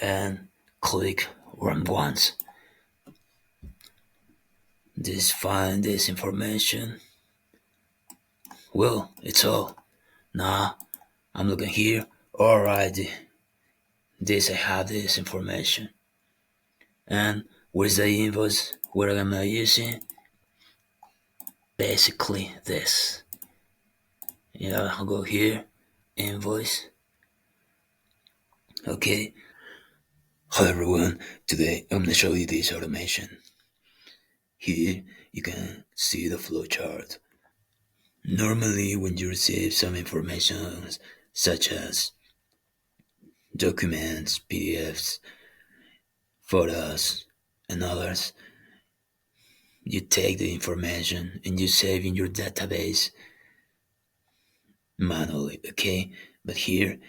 and click run once. This find this information. Well, it's all. Now I'm looking here. Alright, this I have this information. And where's the invoice? What am I using? Basically this. Yeah, I'll go here, invoice. Okay. Hi everyone. Today I'm gonna show you this automation. Here you can see the flowchart. Normally, when you receive some information such as documents, PDFs, photos, and others, you take the information and you save in your database manually, okay? But here,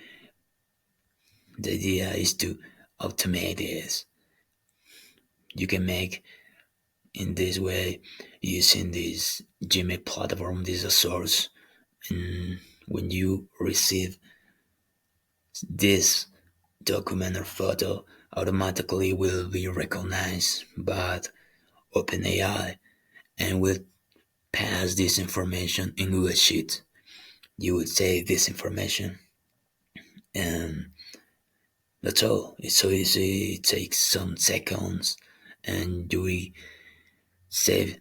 the idea is to automate this. You can make in this way using this Gmail platform. This is a source, and when you receive this document or photo, automatically will be recognized by OpenAI and will pass this information in Google Sheet. You would save this information, and that's all. It's so easy. It takes some seconds, and you will save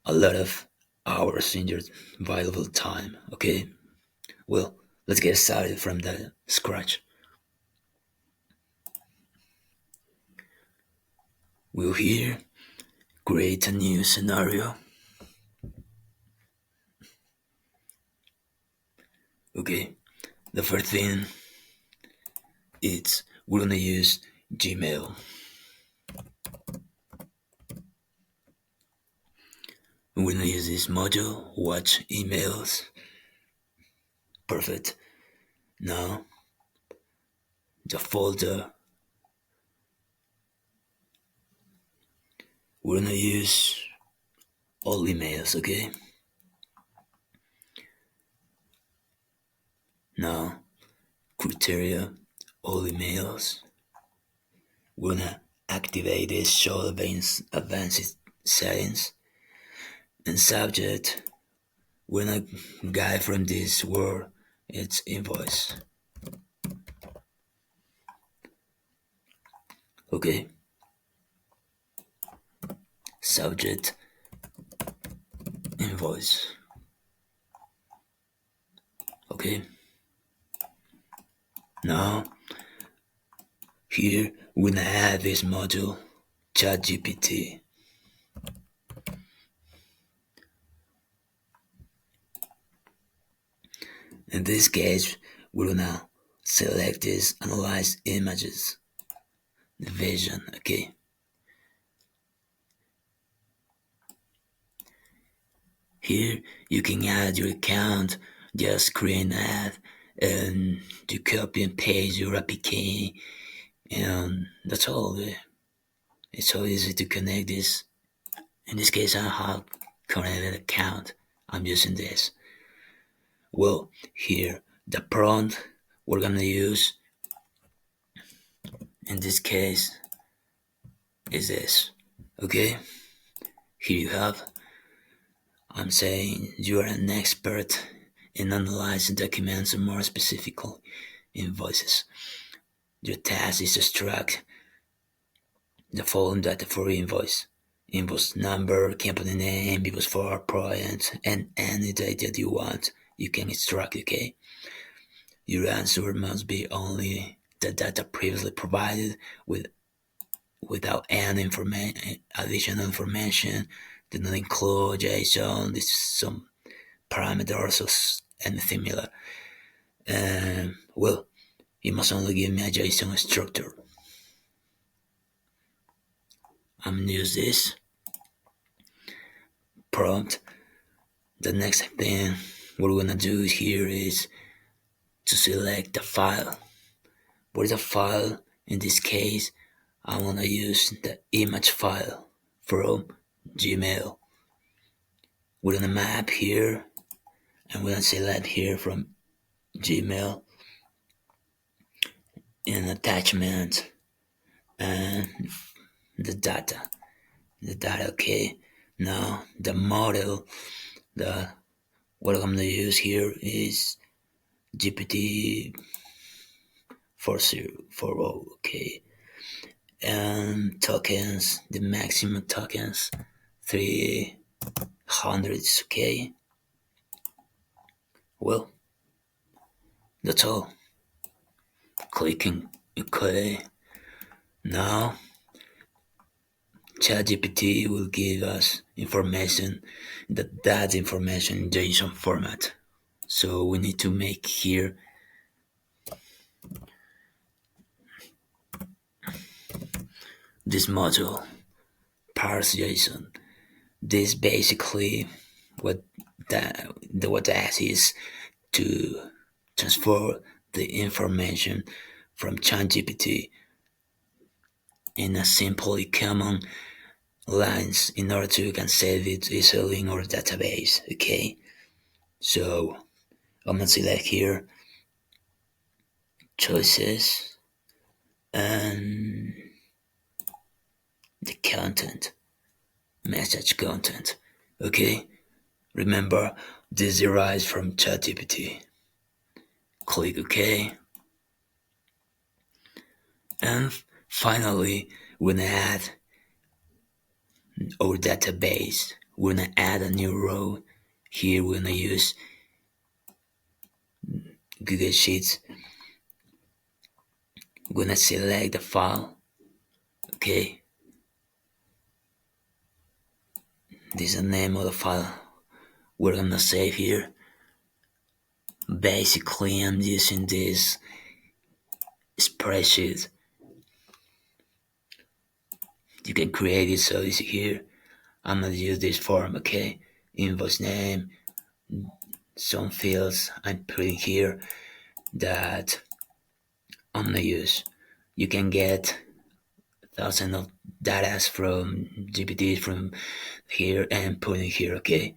a lot of hours in your valuable time. Okay, well, let's get started from the scratch. We'll here create a new scenario. Okay, the first thing is we're gonna use Gmail. We're gonna use this module, watch emails. Perfect. Now the folder we're gonna use all emails, okay? Now criteria, all emails. We're gonna activate this show advanced settings and subject. We're gonna guide from this word. It's invoice. Okay. Subject invoice. Okay. Now here we're gonna add this module ChatGPT. In this case, we're gonna select this analyze images, the vision, okay? Here you can add your account, just create an ad and you copy and paste your APK and that's all. It's so easy to connect this. In this case, I have connected account. I'm using this. Well, here the prompt we're gonna use in this case is this. Okay, here you have. I'm saying you are an expert in analyzing documents and more specifically invoices. Your task is to extract the following data for invoice. Invoice number, company name, invoice for product, and any data you want, you can extract, okay? Your answer must be only the data previously provided without any additional information. Do not include JSON, this is some parameters or anything similar. Well, you must only give me a JSON structure. I'm gonna use this prompt. The next thing we're gonna do here is to select the file. What is a file? In this case, I wanna use the image file from Gmail. We're gonna map here and we're gonna select here from Gmail an attachment and the data. The data, okay. Now the model, the what I'm gonna use here is GPT 4040, okay. And tokens, the maximum tokens, 300, okay. Well, that's all. Clicking, okay. Now ChatGPT will give us information, that information in JSON format. So we need to make here this module parse JSON. This basically what that is to transfer the information from ChatGPT in a simply common lines in order to you can save it easily in our database. Okay, so I'm gonna select here choices and the content, message content. Okay, remember this derives from ChatGPT. Click OK, and finally, we're gonna add our database. We're gonna add a new row. Here we're gonna use Google Sheets. We're gonna select the file. Okay, this is the name of the file we're gonna save here. Basically, I'm using this spreadsheet. You can create it so easy here. I'm gonna use this form, okay? Invoice name, some fields I'm putting here that I'm gonna use. You can get thousands of data from GPT from here and putting here, okay?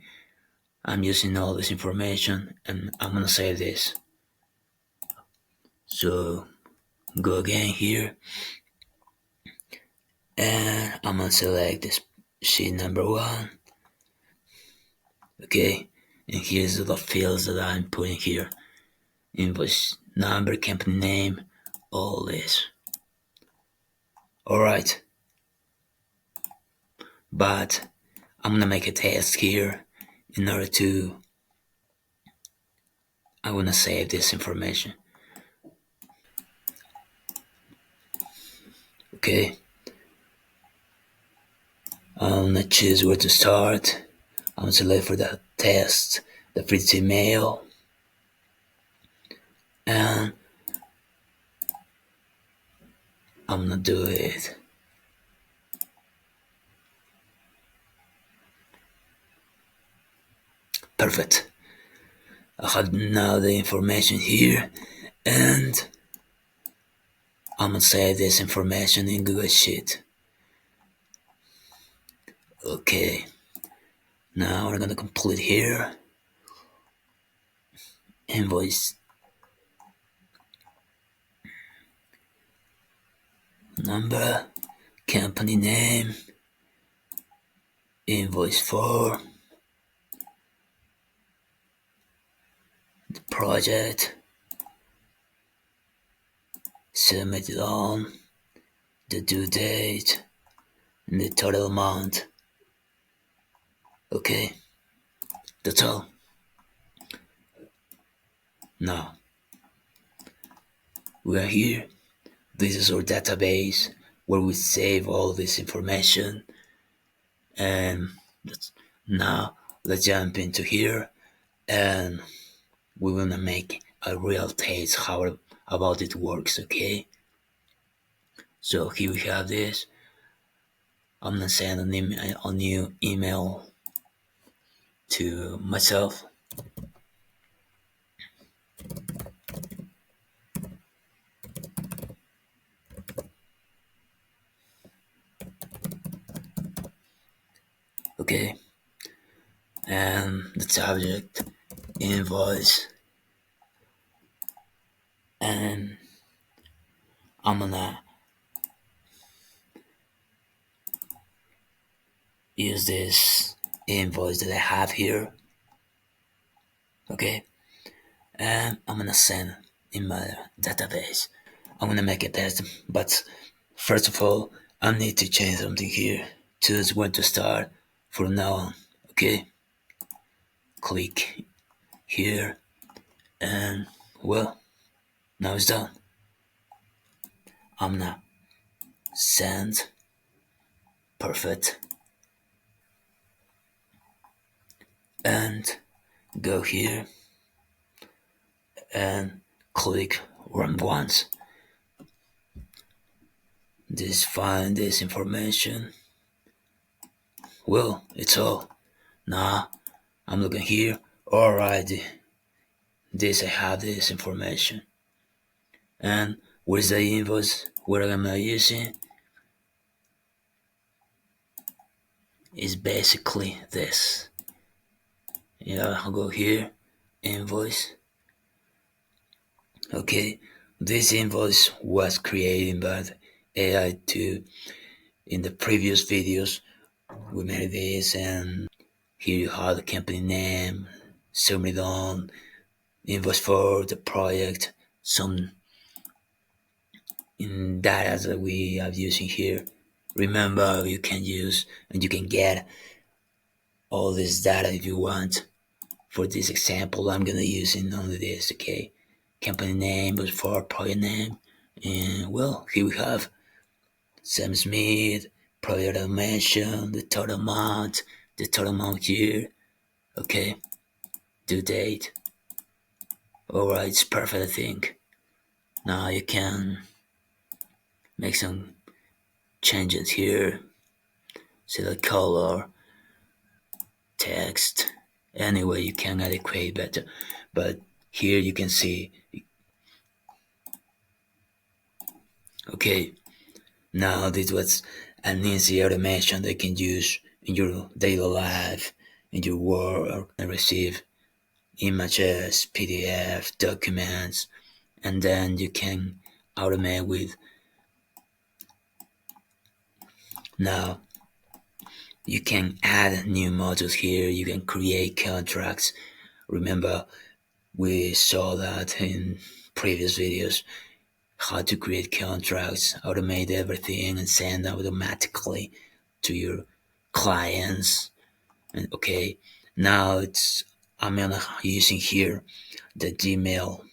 I'm using all this information and I'm gonna save this. So go again here and I'm gonna select this sheet number one, okay? And here's the fields that I'm putting here: invoice number, company name, all this. All right, but I'm gonna make a test here in order to. I wanna save this information. Okay, I'm gonna choose where to start. I'm gonna select for the test, the free email, and I'm gonna do it. Perfect. I have now the information here, and I'm gonna save this information in Google Sheet. Okay, now we're gonna complete here. Invoice number, company name, invoice for, the project, submitted on, the due date, and the total amount. Okay, that's all. Now, we are here. This is our database where we save all this information. And now let's jump into here and we wanna make a real taste how about it works, okay? So here we have this. I'm gonna send a new email to myself. Okay, and the subject invoice, and I'm gonna use this invoice that I have here, okay? And I'm gonna send in my database. I'm gonna make a test, but first of all, I need to change something here. Choose when to start from now on, okay? Click here, and well, now it's done. I'm gonna send, perfect, and go here and click run once. This find this information. Well, it's all. Now I'm looking here. Alright, this I have this information. And where's the invoice? What am I using? Is basically this. Yeah, I'll go here, invoice. Okay, this invoice was created by the AI too. In the previous videos, we made this, and here you have the company name, submit on, invoice for the project, some in data that we are using here. Remember, you can use and you can get all this data if you want. For this example, I'm gonna use in only this, okay? Company name was for project name, and well, here we have Sam Smith, project dimension, the total amount here, okay? Due date. Alright, it's perfect, I think. Now you can make some changes here. Select color, text. Anyway, you can adequate better. But here you can see, okay, now this was an easy automation that you can use in your daily life, in your work, and receive images, PDF, documents, and then you can automate with. Now you can add new modules here. You can create contracts. Remember, we saw that in previous videos how to create contracts, automate everything, and send automatically to your clients. And okay, now I'm using here the Gmail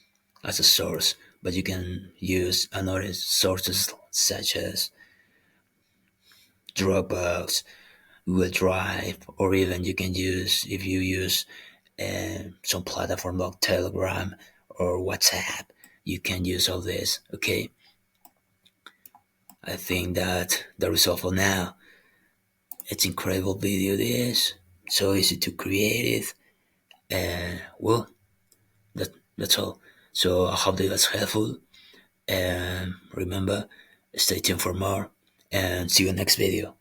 as a source, but you can use another sources such as Dropbox, Google Drive, or even you can use if you use some platform like Telegram or WhatsApp. You can use all this. Okay, I think that the result for now. It's incredible video. This so easy to create it. Well, that's all. So I hope that was helpful. And remember, stay tuned for more. And see you next video.